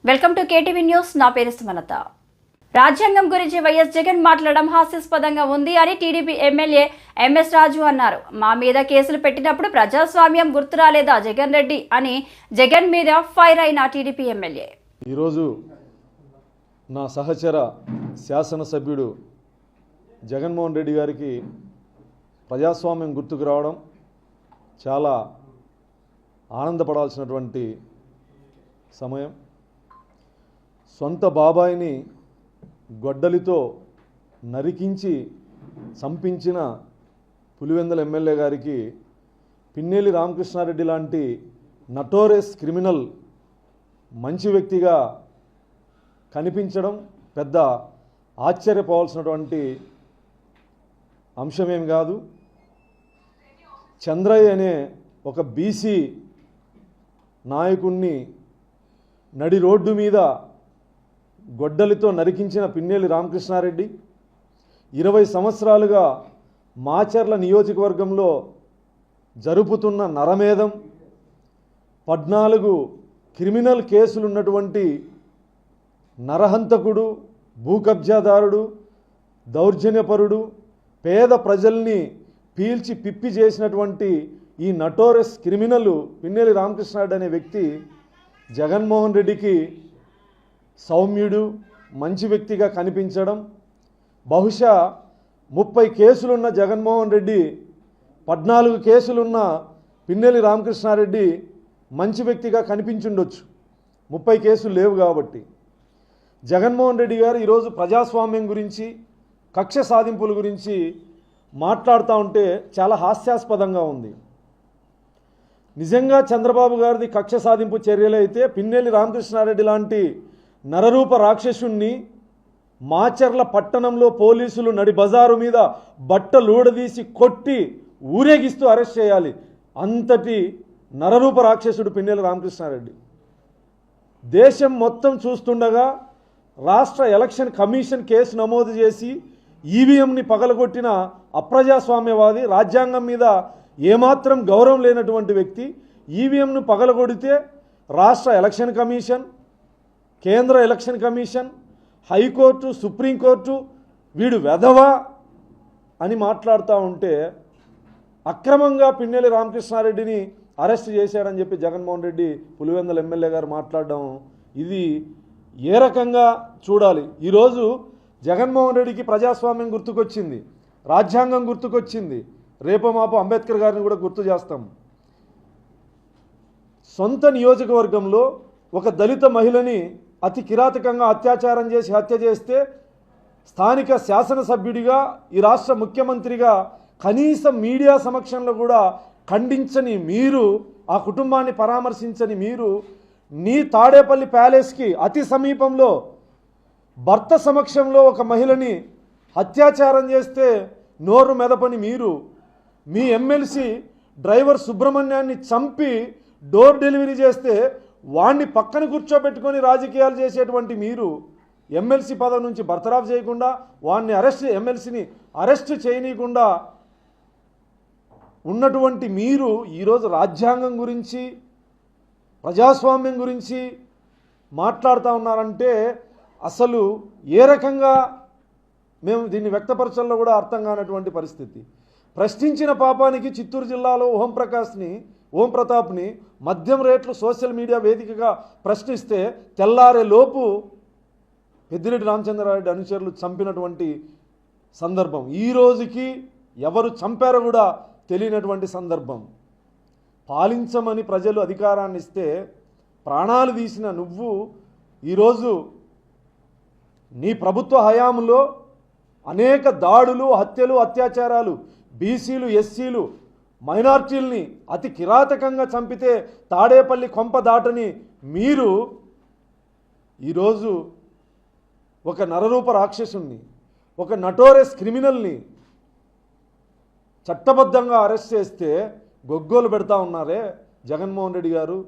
Welcome to KTV news. నా పేరు సుమలత. రాజ్యాంగం గురించి వైఎస్ జగన్ మాట్లాడడం హాస్యాస్పదంగా ఉంది అని టీడీపీ ఎమ్మెల్యే ఎంఎస్ రాజు అన్నారు. మా మీద కేసులు పెట్టినప్పుడు ప్రజాస్వామ్యం గుర్తు రాలేదా జగన్ రెడ్డి అని జగన్ మీద ఫైర్ అయిన టీడీపీ ఎమ్మెల్యే ఈరోజు నా సహచర శాసనసభ్యుడు జగన్మోహన్ రెడ్డి గారికి ప్రజాస్వామ్యం గుర్తుకు రావడం చాలా ఆనందపడాల్సినటువంటి సమయం. సొంత బాబాయిని గొడ్డలితో నరికించి చంపించిన పులివెందుల ఎమ్మెల్యే గారికి పిన్నెల్లి రామకృష్ణారెడ్డి లాంటి నటోరియస్ క్రిమినల్ మంచి వ్యక్తిగా కనిపించడం పెద్ద ఆశ్చర్యపోవాల్సినటువంటి అంశమేం కాదు. చంద్రయ్య అనే ఒక బీసీ నాయకుణ్ణి నడి రోడ్డు మీద గొడ్డలితో నరికించిన పిన్నెల్లి రామకృష్ణారెడ్డి 20 సంవత్సరాలుగా మాచర్ల నియోజకవర్గంలో జరుపుతున్న నరమేధం, 14 క్రిమినల్ కేసులున్నటువంటి నరహంతకుడు, భూకబ్జాదారుడు, దౌర్జన్యపరుడు, పేద ప్రజల్ని పీల్చి పిప్పి చేసినటువంటి ఈ నటోరియస్ క్రిమినల్ పిన్నెల్లి రామకృష్ణారెడ్డి అనే వ్యక్తి జగన్మోహన్ రెడ్డికి సౌమ్యుడు మంచి వ్యక్తిగా కనిపించడం, బహుశా 30 కేసులున్న జగన్మోహన్ రెడ్డి 14 కేసులున్న పిన్నెల్లి రామకృష్ణారెడ్డి మంచి వ్యక్తిగా కనిపించుండొచ్చు. 30 కేసులు లేవు కాబట్టి. జగన్మోహన్ రెడ్డి గారు ఈరోజు ప్రజాస్వామ్యం గురించి, కక్ష సాధింపుల గురించి మాట్లాడుతూ ఉంటే చాలా హాస్యాస్పదంగా ఉంది. నిజంగా చంద్రబాబు గారిది కక్ష సాధింపు చర్యలైతే పిన్నెల్లి రామకృష్ణారెడ్డి లాంటి నరరూప రాక్షసుణ్ణి మాచర్ల పట్టణంలో పోలీసులు నడి బజారు మీద బట్టలూడదీసి కొట్టి ఊరేగిస్తూ అరెస్ట్ చేయాలి. అంతటి నరరూప రాక్షసుడు పిన్నెల్లి రామకృష్ణారెడ్డి. దేశం మొత్తం చూస్తుండగా రాష్ట్ర ఎలక్షన్ కమిషన్ కేసు నమోదు చేసి ఈవీఎంని పగలగొట్టిన అప్రజాస్వామ్యవాది, రాజ్యాంగం మీద ఏమాత్రం గౌరవం లేనటువంటి వ్యక్తి ఈవీఎంను పగలగొడితే రాష్ట్ర ఎలక్షన్ కమిషన్, కేంద్ర ఎలక్షన్ కమిషన్, హైకోర్టు, సుప్రీంకోర్టు వీడు వెధవా అని మాట్లాడుతూ ఉంటే అక్రమంగా పిన్నెల్లి రామకృష్ణారెడ్డిని అరెస్ట్ చేశాడని చెప్పి జగన్మోహన్ రెడ్డి పులివెందుల ఎమ్మెల్యే గారు మాట్లాడడం, ఇది ఏ రకంగా చూడాలి? ఈరోజు జగన్మోహన్ రెడ్డికి ప్రజాస్వామ్యం గుర్తుకొచ్చింది, రాజ్యాంగం గుర్తుకొచ్చింది, రేపో మాపో అంబేద్కర్ గారిని కూడా గుర్తు చేస్తాం. సొంత నియోజకవర్గంలో ఒక దళిత మహిళని అతి కిరాతకంగా అత్యాచారం చేసి హత్య చేస్తే స్థానిక శాసనసభ్యుడిగా, ఈ రాష్ట్ర ముఖ్యమంత్రిగా కనీసం మీడియా సమక్షంలో కూడా ఖండించని మీరు, ఆ కుటుంబాన్ని పరామర్శించని మీరు, నీ తాడేపల్లి ప్యాలెస్కి అతి సమీపంలో భర్త సమక్షంలో ఒక మహిళని అత్యాచారం చేస్తే నోరు మెదపని మీరు, మీ ఎమ్మెల్సీ డ్రైవర్ సుబ్రహ్మణ్యాన్ని చంపి డోర్ డెలివరీ చేస్తే వాణ్ణి పక్కన కూర్చోబెట్టుకొని రాజకీయాలు చేసేటువంటి మీరు, ఎమ్మెల్సీ పదవి నుంచి బర్తరాఫ్ చేయకుండా వాణ్ణి ఎమ్మెల్సీని అరెస్ట్ చేయనీయకుండా ఉన్నటువంటి మీరు ఈరోజు రాజ్యాంగం గురించి, ప్రజాస్వామ్యం గురించి మాట్లాడుతూ ఉన్నారంటే అసలు ఏ రకంగా మేము దీన్ని వ్యక్తపరచాలో కూడా అర్థం కానటువంటి పరిస్థితి. ప్రశ్నించిన పాపానికి చిత్తూరు జిల్లాలో ఓం ప్రతాప్ని మద్యం రేట్లు సోషల్ మీడియా వేదికగా ప్రశ్నిస్తే తెల్లారే లోపు పెద్దిరెడ్డి రామచంద్రారెడ్డి అనుచరులు చంపినటువంటి సందర్భం, ఈ రోజుకి ఎవరు చంపారో కూడా తెలియనటువంటి సందర్భం. పాలించమని ప్రజలు అధికారాన్ని ఇస్తే ప్రాణాలు తీసిన నువ్వు ఈరోజు నీ ప్రభుత్వ హయాంలో అనేక దాడులు, హత్యలు, అత్యాచారాలు, బీసీలు, ఎస్సీలు, మైనార్టీల్ని అతి కిరాతకంగా చంపితే తాడేపల్లి కొంప దాటని మీరు ఈరోజు ఒక నరరూప రాక్షసుని, ఒక నటోరియస్ క్రిమినల్ని చట్టబద్ధంగా అరెస్ట్ చేస్తే గొగ్గోలు పెడతా ఉన్నారే జగన్మోహన్ రెడ్డి గారు.